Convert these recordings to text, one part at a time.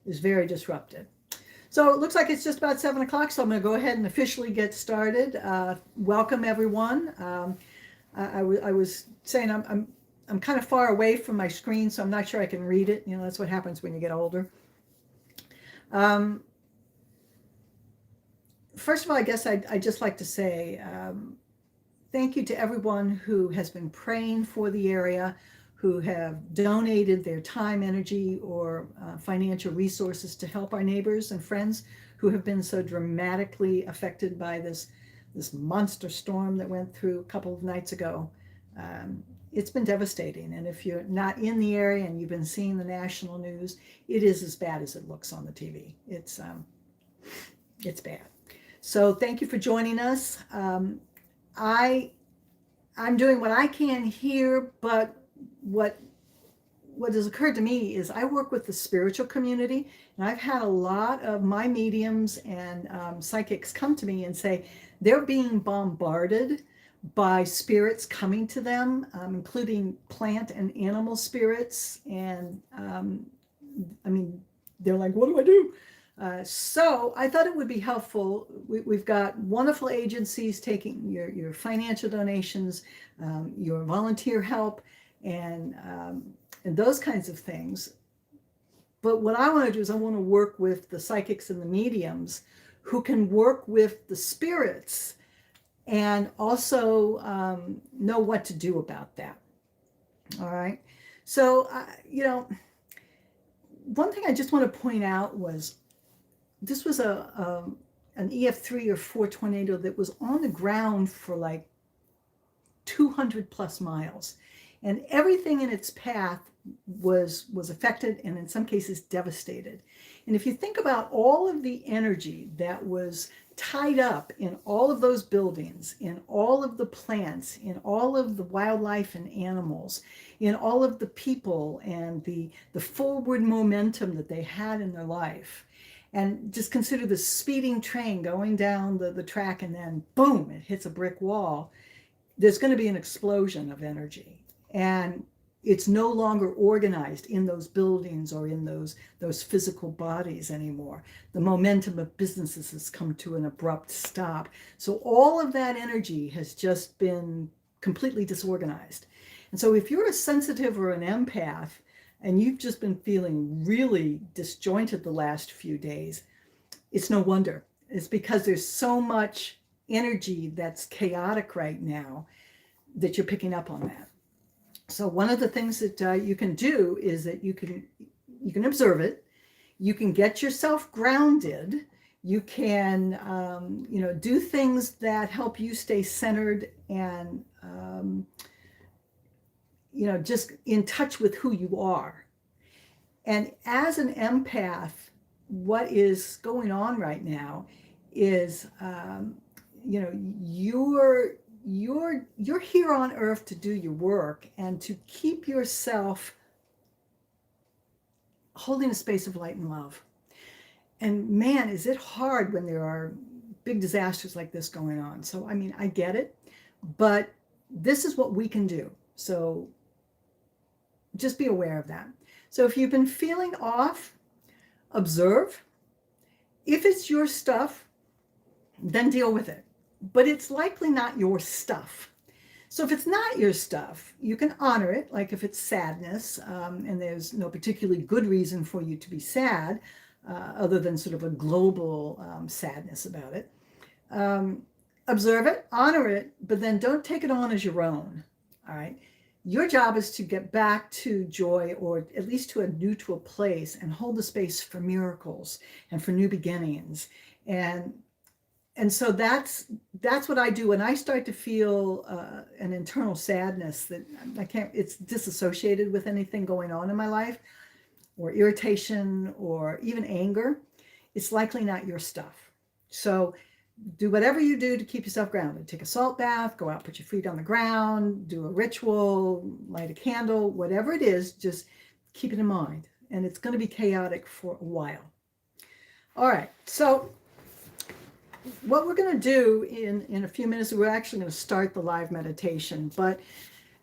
is very disrupted. So it looks like it's just about 7 o'clock, so I'm going to go ahead and officially get started. Welcome, everyone. I was saying I'm kind of far away from my screen, so I'm not sure I can read it. You know, that's what happens when you get older. First of all, I guess I'd just like to say thank you to everyone who has been praying for the area, who have donated their time, energy, or financial resources to help our neighbors and friends who have been so dramatically affected by this monster storm that went through a couple of nights ago. It's been devastating, and if you're not in the area and you've been seeing the national news, it is as bad as it looks on the TV. It's bad. So thank you for joining us. I'm doing what I can here, but what has occurred to me is I work with the spiritual community, and I've had a lot of my mediums and psychics come to me and say they're being bombarded by spirits coming to them, including plant and animal spirits. And I mean, they're like, what do I do? So I thought it would be helpful. We've got wonderful agencies taking your financial donations, your volunteer help, and those kinds of things. But what I want to do is I want to work with the psychics and the mediums who can work with the spirits and also know what to do about that. All right. So, you know, one thing I just want to point out was this was an EF3 or 4 tornado that was on the ground for like 200 plus miles. And everything in its path was affected and in some cases devastated. And if you think about all of the energy that was tied up in all of those buildings, in all of the plants, in all of the wildlife and animals, in all of the people and the forward momentum that they had in their life, and just consider the speeding train going down the track and then boom, it hits a brick wall, there's going to be an explosion of energy. And it's no longer organized in those buildings or in those physical bodies anymore. The momentum of businesses has come to an abrupt stop. So all of that energy has just been completely disorganized. And so if you're a sensitive or an empath and you've just been feeling really disjointed the last few days, it's no wonder. It's because there's so much energy that's chaotic right now that you're picking up on that. So one of the things that you can do is that you can observe it. You can get yourself grounded. You can do things that help you stay centered and just in touch with who you are. And as an empath, what is going on right now is you're here on earth to do your work and to keep yourself holding a space of light and love. And man, is it hard when there are big disasters like this going on. So, I mean, I get it, but this is what we can do. So just be aware of that. So if you've been feeling off, observe. If it's your stuff, then deal with it. But it's likely not your stuff. So if it's not your stuff, you can honor it, like if it's sadness, and there's no particularly good reason for you to be sad, other than sort of a global sadness about it. Observe it, honor it, but then don't take it on as your own, all right? Your job is to get back to joy, or at least to a neutral place, and hold the space for miracles and for new beginnings. And so that's what I do when I start to feel an internal sadness that it's disassociated with anything going on in my life, or irritation, or even anger. It's likely not your stuff. So do whatever you do to keep yourself grounded. Take a salt bath, go out, put your feet on the ground, do a ritual, light a candle, whatever it is, just keep it in mind. And it's going to be chaotic for a while. All right, so what we're going to do in a few minutes, we're actually going to start the live meditation. But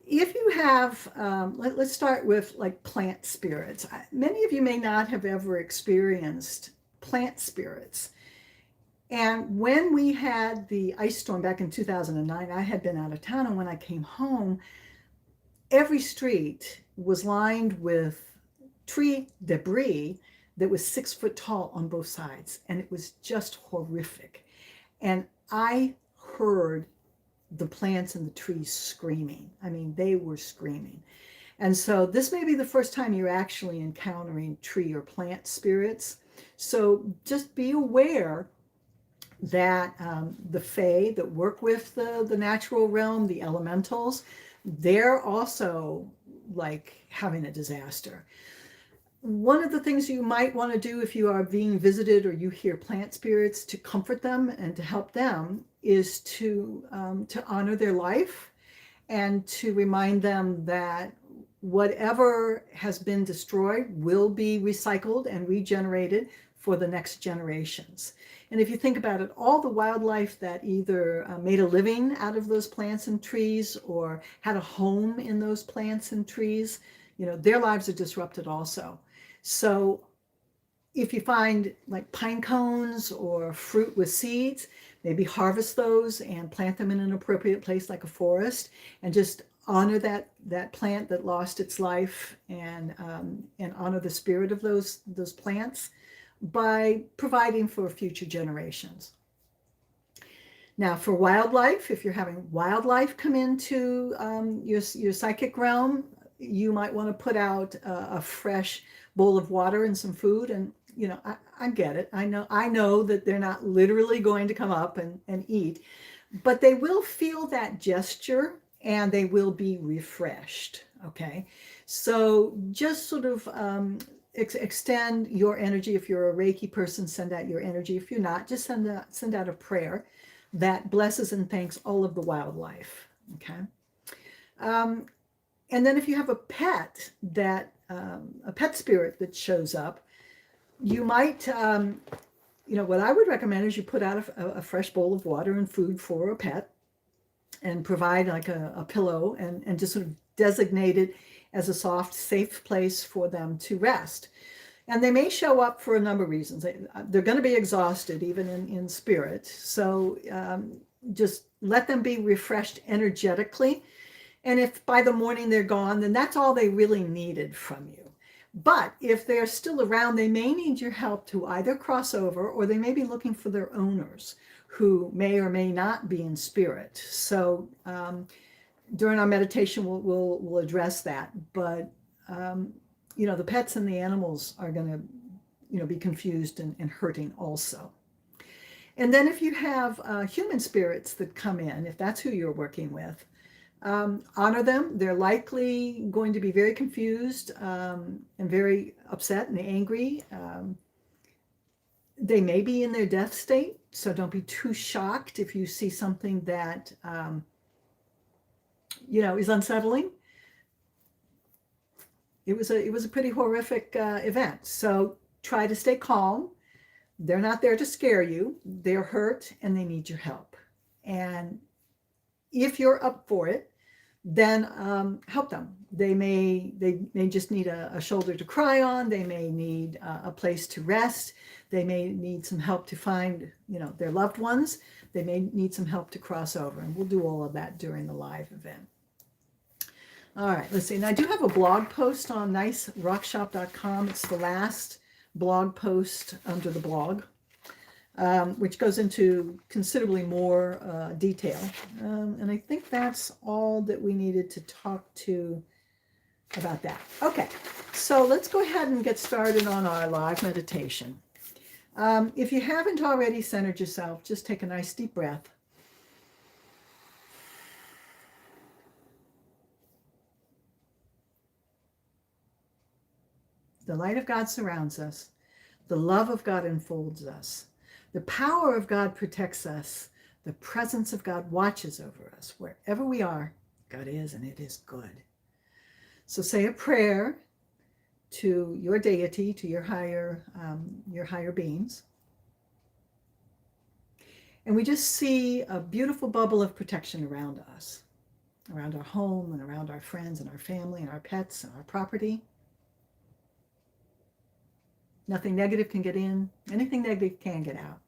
If you have, let's start with like plant spirits. Many of you may not have ever experienced plant spirits. And when we had the ice storm back in 2009, I had been out of town, and when I came home, every street was lined with tree debris that was 6 foot tall on both sides. And it was just horrific. And I heard the plants and the trees screaming. I mean, they were screaming. And so this may be the first time you're actually encountering tree or plant spirits. So just be aware that the fae that work with the natural realm, the elementals, they're also like having a disaster. One of the things you might want to do if you are being visited or you hear plant spirits to comfort them and to help them is to honor their life and to remind them that whatever has been destroyed will be recycled and regenerated for the next generations. And if you think about it, all the wildlife that either made a living out of those plants and trees or had a home in those plants and trees, their lives are disrupted also. So if you find like pine cones or fruit with seeds, maybe harvest those and plant them in an appropriate place like a forest, and just honor that plant that lost its life, and honor the spirit of those plants by providing for future generations. Now, for wildlife, if you're having wildlife come into your psychic realm, you might want to put out a fresh bowl of water and some food. And I get it. I know that they're not literally going to come up and eat, but they will feel that gesture and they will be refreshed. Okay, so just sort of extend your energy. If you're a Reiki person, send out your energy. If you're not, just send out a prayer that blesses and thanks all of the wildlife. Okay. And then if you have a pet a pet spirit that shows up, you might, what I would recommend is you put out a fresh bowl of water and food for a pet and provide like a pillow and just sort of designate it as a soft, safe place for them to rest. And they may show up for a number of reasons. They're going to be exhausted, even in spirit. So just let them be refreshed energetically. And if by the morning they're gone, then that's all they really needed from you. But if they're still around, they may need your help to either cross over, or they may be looking for their owners who may or may not be in spirit. So during our meditation, we'll address that. But the pets and the animals are going to be confused and hurting also. And then if you have human spirits that come in, if that's who you're working with, honor them. They're likely going to be very confused and very upset and angry. They may be in their death state, so don't be too shocked if you see something that is unsettling. It was a pretty horrific event. So try to stay calm. They're not there to scare you. They're hurt and they need your help. And if you're up for it, then help them. They may just need a shoulder to cry on. They may need a place to rest. They may need some help to find, their loved ones. They may need some help to cross over. And we'll do all of that during the live event. All right, let's see. And I do have a blog post on nicerockshop.com. It's the last blog post under the blog, which goes into considerably more detail. And I think that's all that we needed to talk to about that. Okay, so let's go ahead and get started on our live meditation. If you haven't already centered yourself, just take a nice deep breath. The light of God surrounds us. The love of God enfolds us. The power of God protects us. The presence of God watches over us. Wherever we are, God is, and it is good. So say a prayer to your deity, to your higher beings. And we just see a beautiful bubble of protection around us. around our home and around our friends and our family and our pets and our property. Nothing negative can get in. Anything negative can get out.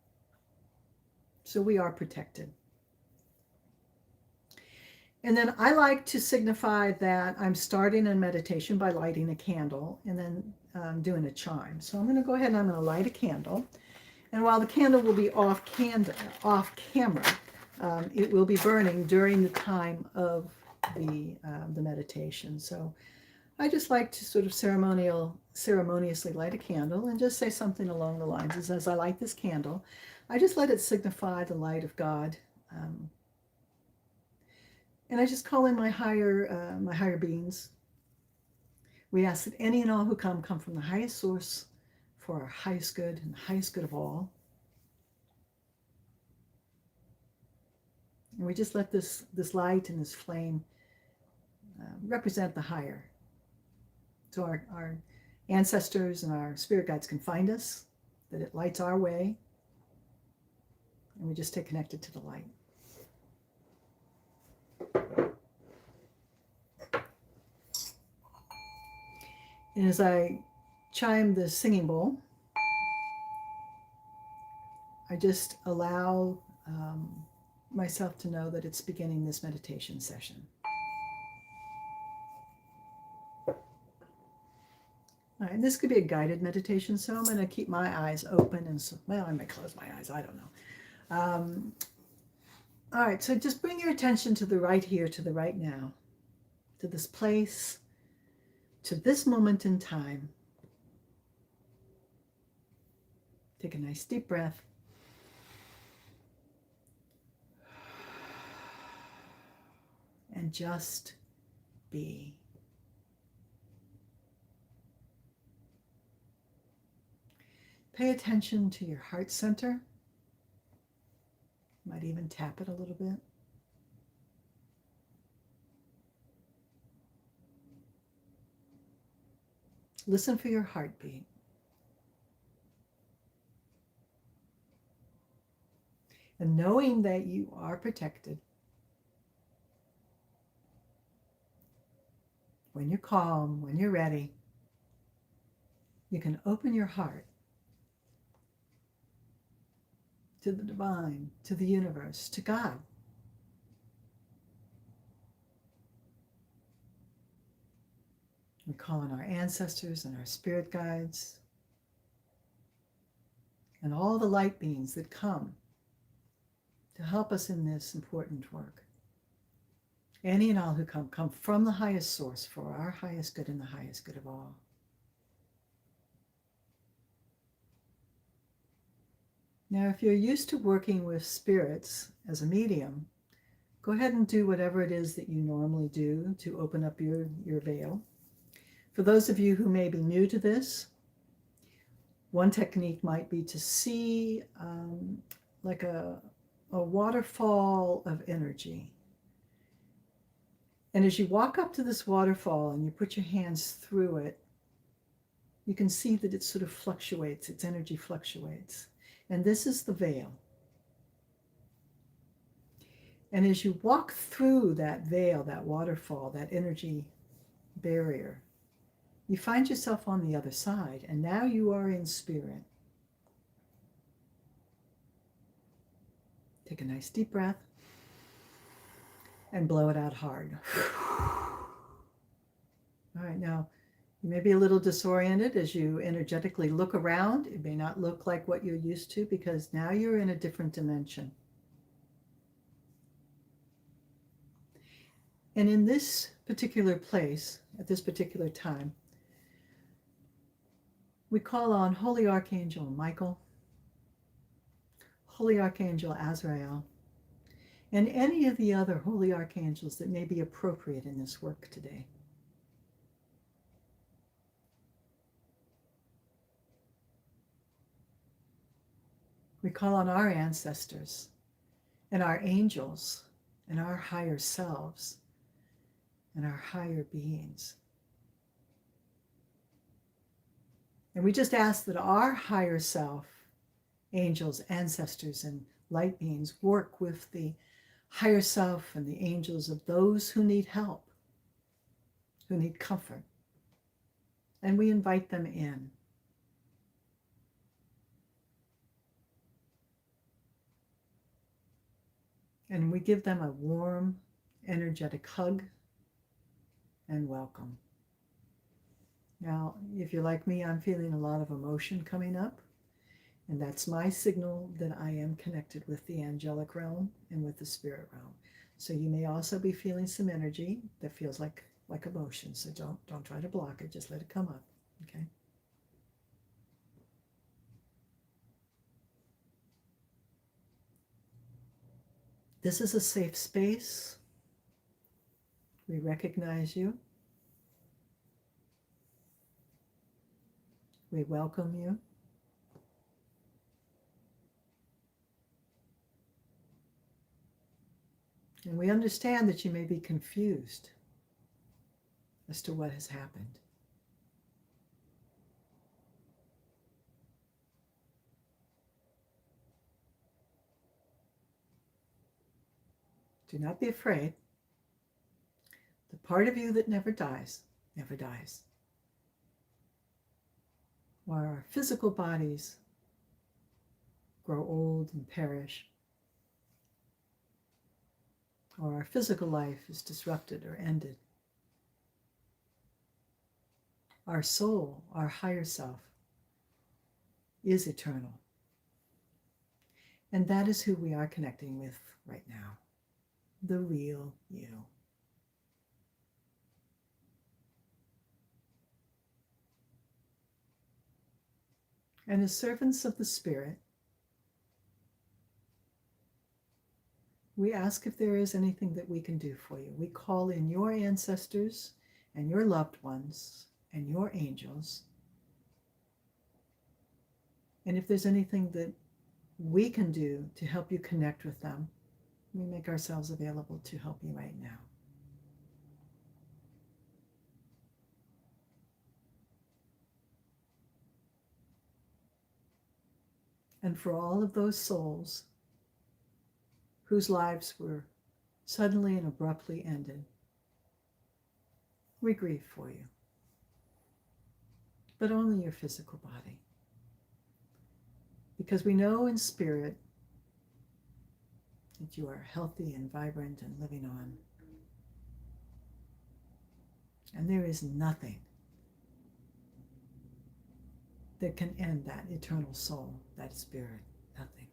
So we are protected. And then I like to signify that I'm starting a meditation by lighting a candle and then doing a chime. So I'm going to go ahead and I'm going to light a candle. And while the candle will be off camera, it will be burning during the time of the meditation. So I just like to sort of ceremoniously light a candle and just say something along the lines as I light this candle, I just let it signify the light of God. And I just call in my higher beings. We ask that any and all who come from the highest source for our highest good and the highest good of all. And we just let this light and this flame represent the higher. So our ancestors and our spirit guides can find us, that it lights our way, and we just stay connected to the light. And as I chime the singing bowl, I just allow myself to know that it's beginning this meditation session. All right, this could be a guided meditation, so I'm going to keep my eyes open and well, I might close my eyes, I don't know. All right, so just bring your attention to the right here, to the right now, to this place, to this moment in time. Take a nice deep breath. And just be. Pay attention to your heart center. Might even tap it a little bit. Listen for your heartbeat. And knowing that you are protected, when you're calm, when you're ready, you can open your heart to the divine, to the universe, to God. We call on our ancestors and our spirit guides and all the light beings that come to help us in this important work. Any and all who come from the highest source for our highest good and the highest good of all. Now, if you're used to working with spirits as a medium, go ahead and do whatever it is that you normally do to open up your veil. For those of you who may be new to this, one technique might be to see like a waterfall of energy. And as you walk up to this waterfall and you put your hands through it, you can see that it sort of fluctuates, its energy fluctuates. And this is the veil. And as you walk through that veil, that waterfall, that energy barrier, you find yourself on the other side, and now you are in spirit. Take a nice deep breath and blow it out hard. All right, now you may be a little disoriented as you energetically look around. It may not look like what you're used to because now you're in a different dimension. And in this particular place, at this particular time, we call on Holy Archangel Michael, Holy Archangel Azrael, and any of the other holy archangels that may be appropriate in this work today. We call on our ancestors and our angels and our higher selves and our higher beings. And we just ask that our higher self, angels, ancestors, and light beings work with the higher self and the angels of those who need help, who need comfort. And we invite them in. And we give them a warm, energetic hug and welcome. Now, if you're like me, I'm feeling a lot of emotion coming up. And that's my signal that I am connected with the angelic realm and with the spirit realm. So you may also be feeling some energy that feels like emotion. So don't try to block it. Just let it come up. Okay. This is a safe space. We recognize you. We welcome you. And we understand that you may be confused as to what has happened. Do not be afraid. The part of you that never dies, never dies. While our physical bodies grow old and perish, or our physical life is disrupted or ended, our soul, our higher self, is eternal. And that is who we are connecting with right now, the real you. And as servants of the Spirit, we ask if there is anything that we can do for you. We call in your ancestors and your loved ones and your angels. And if there's anything that we can do to help you connect with them, we make ourselves available to help you right now. And for all of those souls whose lives were suddenly and abruptly ended, we grieve for you. But only your physical body. Because we know in spirit that you are healthy and vibrant and living on. And there is nothing that can end that eternal soul, that spirit. Nothing.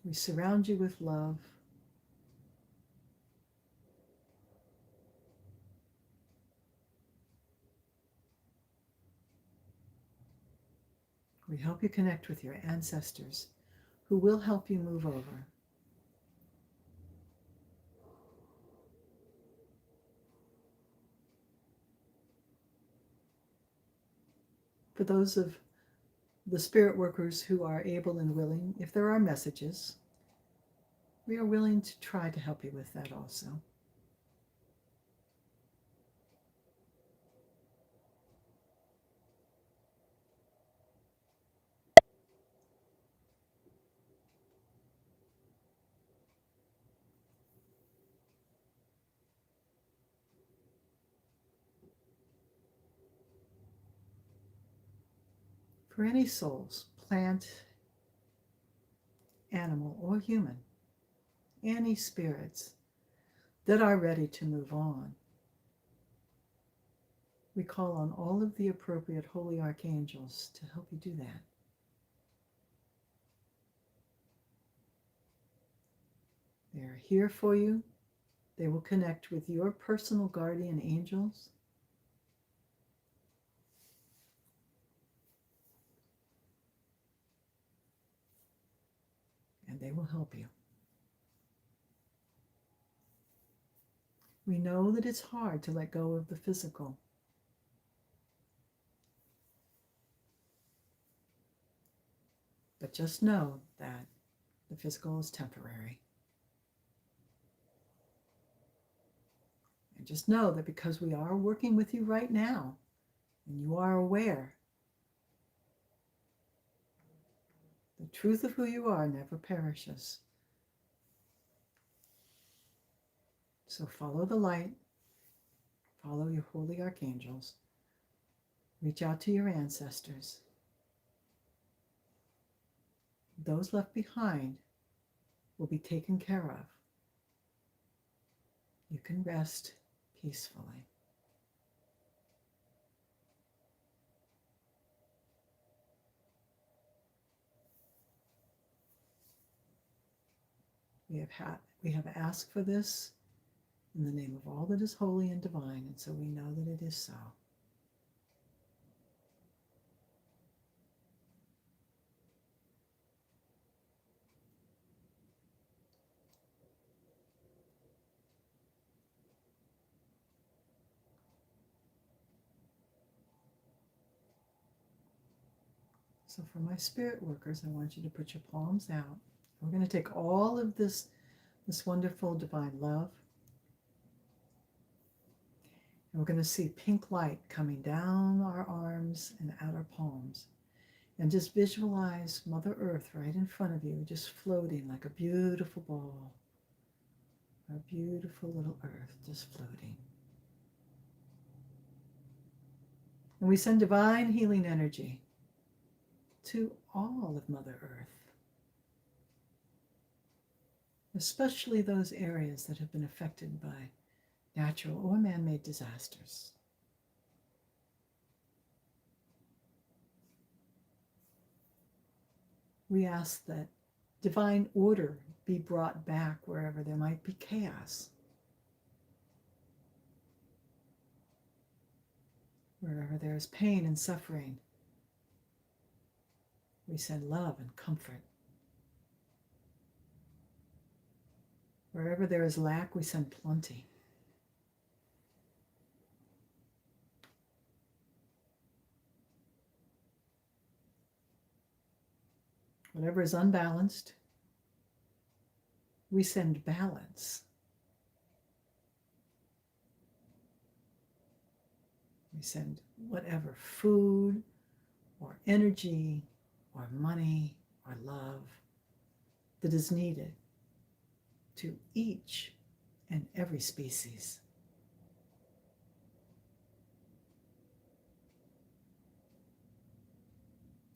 We surround you with love. We help you connect with your ancestors who will help you move over. For those of the spirit workers who are able and willing, if there are messages, we are willing to try to help you with that also. For any souls, plant, animal, or human, any spirits that are ready to move on, we call on all of the appropriate holy archangels to help you do that. They are here for you. They will connect with your personal guardian angels. And they will help you. We know that it's hard to let go of the physical. But just know that the physical is temporary. And just know that because we are working with you right now, and you are aware, the truth of who you are never perishes. So follow the light, follow your holy archangels, reach out to your ancestors. Those left behind will be taken care of. You can rest peacefully. We have asked for this in the name of all that is holy and divine, and so we know that it is so. So for my spirit workers, I want you to put your palms out. We're going to take all of this wonderful divine love, and we're going to see pink light coming down our arms and out our palms. And just visualize Mother Earth right in front of you, just floating like a beautiful ball. Our beautiful little Earth just floating. And we send divine healing energy to all of Mother Earth, especially those areas that have been affected by natural or man-made disasters. We ask that divine order be brought back wherever there might be chaos, wherever there is pain and suffering. We send love and comfort. Wherever there is lack, we send plenty. Whatever is unbalanced, we send balance. We send whatever food or energy or money or love that is needed to each and every species.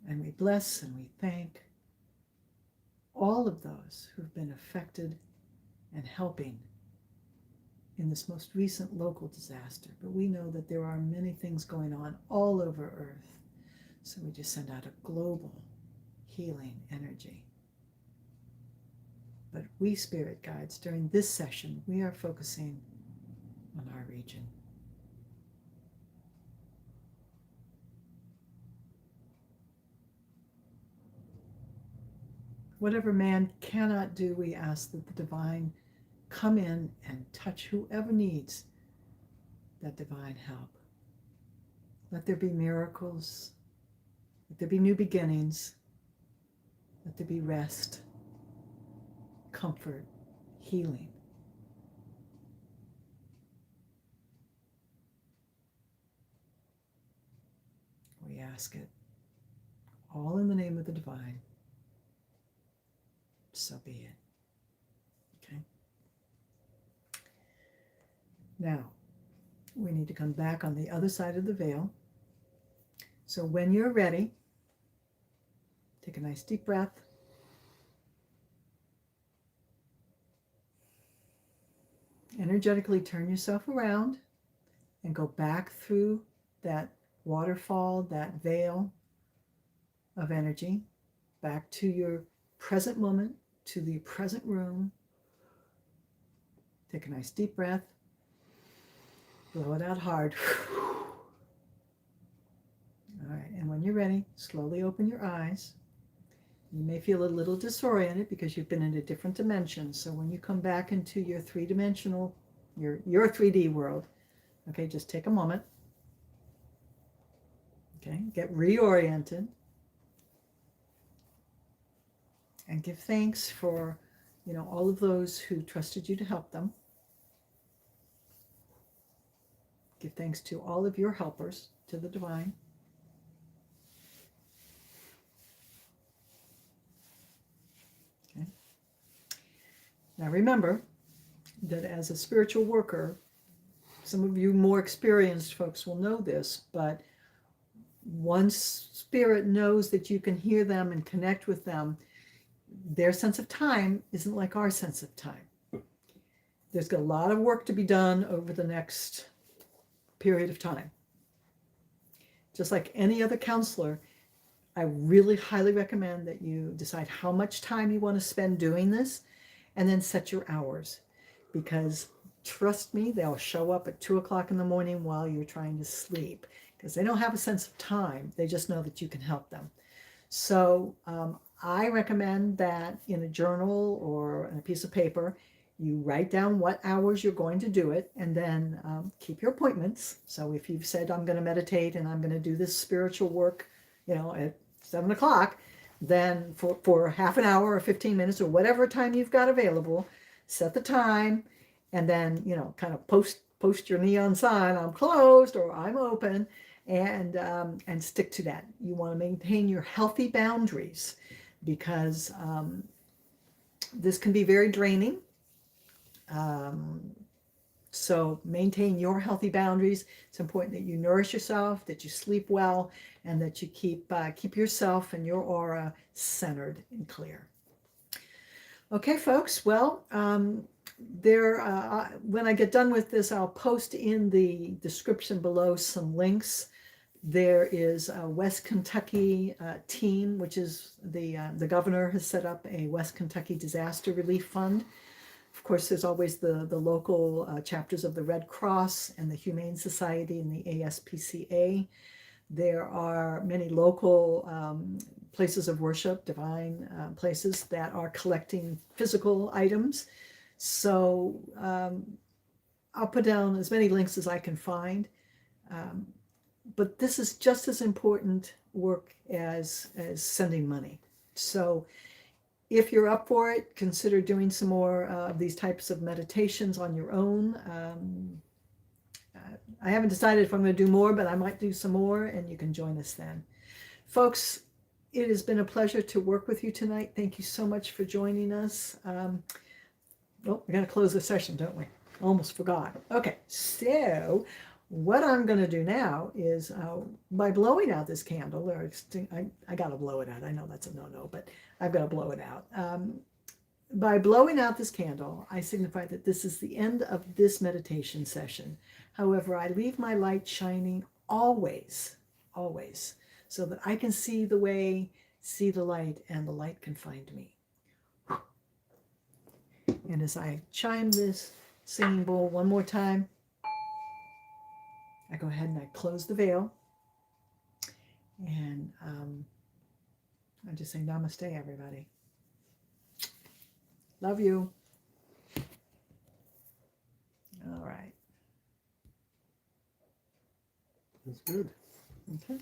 And we bless and we thank all of those who've been affected and helping in this most recent local disaster. But we know that there are many things going on all over Earth. So we just send out a global healing energy. But we spirit guides, during this session, we are focusing on our region. Whatever man cannot do, we ask that the divine come in and touch whoever needs that divine help. Let there be miracles. Let there be new beginnings. Let there be rest, comfort, healing. We ask it all in the name of the divine. So be it. Okay? Now, we need to come back on the other side of the veil. So when you're ready, take a nice deep breath. Energetically turn yourself around and go back through that waterfall, that veil of energy, back to your present moment, to the present room. Take a nice deep breath. Blow it out hard. All right, and when you're ready, slowly open your eyes. You may feel a little disoriented because you've been in a different dimension. So when you come back into your three-dimensional, your 3D world, okay, just take a moment. Okay, get reoriented. And give thanks for, all of those who trusted you to help them. Give thanks to all of your helpers, to the divine. Okay. Now remember that as a spiritual worker, some of you more experienced folks will know this, but once spirit knows that you can hear them and connect with them, their sense of time isn't like our sense of time. There's got a lot of work to be done over the next period of time. Just like any other counselor, I really highly recommend that you decide how much time you want to spend doing this and then set your hours. Because trust me, they'll show up at 2 o'clock in the morning while you're trying to sleep, because they don't have a sense of time. They just know that you can help them. So I recommend that in a journal or on a piece of paper, you write down what hours you're going to do it, and then keep your appointments. So if you've said, I'm going to meditate and I'm going to do this spiritual work, at 7 o'clock, then for half an hour or 15 minutes or whatever time you've got available, set the time, and then, kind of post your neon sign, I'm closed or I'm open, and stick to that. You want to maintain your healthy boundaries, because this can be very draining. So maintain your healthy boundaries. It's important that you nourish yourself, that you sleep well, and that you keep yourself and your aura centered and clear. Okay, folks. Well, when I get done with this, I'll post in the description below some links. There is a West Kentucky team, which is the governor has set up a West Kentucky Disaster Relief Fund. Of course, there's always the local chapters of the Red Cross and the Humane Society and the ASPCA. There are many local places of worship, divine places, that are collecting physical items. So I'll put down as many links as I can find. But this is just as important work as sending money. So if you're up for it, consider doing some more of these types of meditations on your own. I haven't decided if I'm going to do more, but I might do some more, and you can join us then. Folks, it has been a pleasure to work with you tonight. Thank you so much for joining us. We're going to close the session, don't we? Almost forgot. Okay, so what I'm going to do now is by blowing out this candle, I got to blow it out. I know that's a no-no, but I've got to blow it out. By blowing out this candle, I signify that this is the end of this meditation session. However, I leave my light shining always, always, so that I can see the way, see the light, and the light can find me. And as I chime this singing bowl one more time, I go ahead and I close the veil, and I just say namaste, everybody. Love you. All right. That's good. Okay.